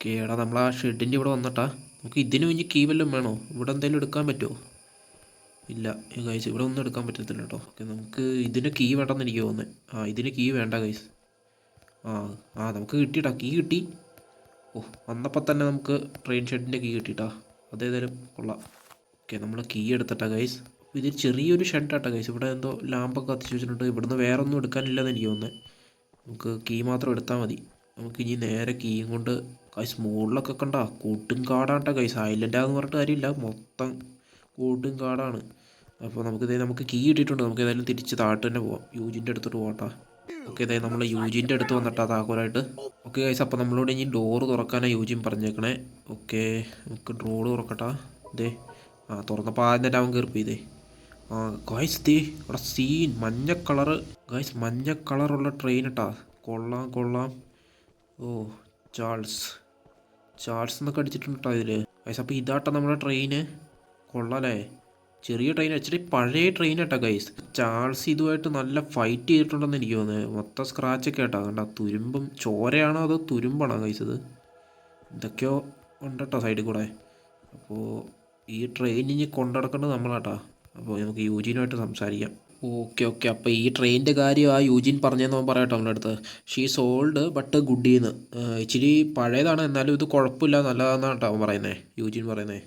എടാ നമ്മൾ ആ ഷെഡിൻ്റെ ഇവിടെ വന്നിട്ടാ നമുക്ക് ഇതിന് ഇനി കീ വല്ലതും വേണോ? ഇവിടെ എന്തെങ്കിലും എടുക്കാൻ പറ്റുമോ? ഇല്ല ഗൈസ്, ഇവിടെ ഒന്നും എടുക്കാൻ പറ്റത്തില്ല കേട്ടോ. ഓക്കെ, നമുക്ക് ഇതിന് കീ വേണ്ടെന്ന് എനിക്ക് തോന്നുന്നത്. ഇതിന് കീ വേണ്ട ഗൈസ്. ആ നമുക്ക് കിട്ടിയിട്ടാ, കീ കിട്ടി. ഓ, വന്നപ്പോൾ തന്നെ നമുക്ക് ട്രെയിൻ ഷെഡിൻ്റെ കീ കിട്ടിയിട്ടാ. അതേതായാലും കൊള്ളാം. ഓക്കെ, നമ്മൾ കീ എടുത്തിട്ടാ ഗൈസ്. ഇത് ചെറിയൊരു ഷെഡാട്ടാ ഗൈസ്. ഇവിടെ എന്തോ ലാമ്പൊക്കെ കത്തിച്ച് വെച്ചിട്ടുണ്ട്. ഇവിടുന്ന് വേറെ ഒന്നും എടുക്കാനില്ലെന്ന് എനിക്ക് തോന്നുന്നത്. നമുക്ക് കീ മാത്രം എടുത്താൽ മതി. നമുക്ക് ഇനി നേരെ കീയും കൊണ്ട് ഗൈസ് മുകളിലൊക്കെ കണ്ട കൂട്ടും കാടാണ്ട ഗൈസ്. ഐലൻഡാന്ന് പറഞ്ഞിട്ട് കാര്യമില്ല, മൊത്തം കൂട്ടും കാടാണ്. അപ്പോൾ നമുക്ക് കീ കിട്ടിയിട്ടുണ്ട്. നമുക്ക് ഏതായാലും തിരിച്ച് താഴോട്ട് തന്നെ പോവാം. യൂജിൻ്റെ അടുത്തോട്ട് പോകട്ടാ. ഓക്കെ, അതായത് നമ്മൾ യൂജിൻ്റെ അടുത്ത് വന്നിട്ടാ താക്കോലായിട്ട്. ഓക്കെ ഗൈസ്, അപ്പോൾ നമ്മളോട് ഇനി ഡോറ് തുറക്കാനാണ് യൂജിൻ പറഞ്ഞേക്കണേ. ഓക്കെ, നമുക്ക് ഡോറ് തുറക്കട്ടാ. ഇതേ തുറന്നപ്പോൾ ആദ്യം തന്നെ അവൻ കയറിപ്പോയി. ഇതേ ഗൈസ്, ദേ ഇവിടെ സീൻ മഞ്ഞ കളറ് ഗൈസ്, മഞ്ഞ കളറുള്ള ട്രെയിൻ ഇട്ടാ. കൊള്ളാം കൊള്ളാം. ഓ, ചാൾസ് എന്നൊക്കെ അടിച്ചിട്ടുണ്ട് കേട്ടോ ഇതിൽ ഗൈസ്. അപ്പോൾ ഇതാട്ടോ നമ്മുടെ ട്രെയിന്. കൊള്ളാല്ലേ, ചെറിയ ട്രെയിൻ ആക്ച്വലി പഴയ ട്രെയിൻ കേട്ടോ ഗൈസ്. ചാൾസ് ഇതുമായിട്ട് നല്ല ഫൈറ്റ് ചെയ്തിട്ടുണ്ടെന്ന് എനിക്ക് തോന്നുന്നത്. മൊത്തം സ്ക്രാച്ചൊക്കെ കേട്ടോ. കണ്ട തുരുമ്പും ചോരയാണോ അതോ തുരുമ്പാണോ ഗൈസ്? ഇത് എന്തൊക്കെയോ ഉണ്ട് കേട്ടോ സൈഡിൽ കൂടെ. അപ്പോൾ ഈ ട്രെയിൻ ഇനി കൊണ്ടുനടക്കേണ്ടത് നമ്മളാട്ടാ. അപ്പോൾ നമുക്ക് യൂജിനുമായിട്ട് സംസാരിക്കാം. ഓക്കെ, അപ്പോൾ ഈ ട്രെയിനിൻ്റെ കാര്യം ആ യൂജിൻ പറഞ്ഞതെന്ന് അവൻ പറയട്ടോ നമ്മുടെ അടുത്ത്. ഷീസ് ഓൾഡ് ബട്ട് ഗുഡീന്ന്. ഇച്ചിരി പഴയതാണ്, എന്നാലും ഇത് കുഴപ്പമില്ല, നല്ലതാണെന്നാണ് കേട്ടോ അവൻ പറയുന്നത്, യൂജിൻ പറയുന്നത്.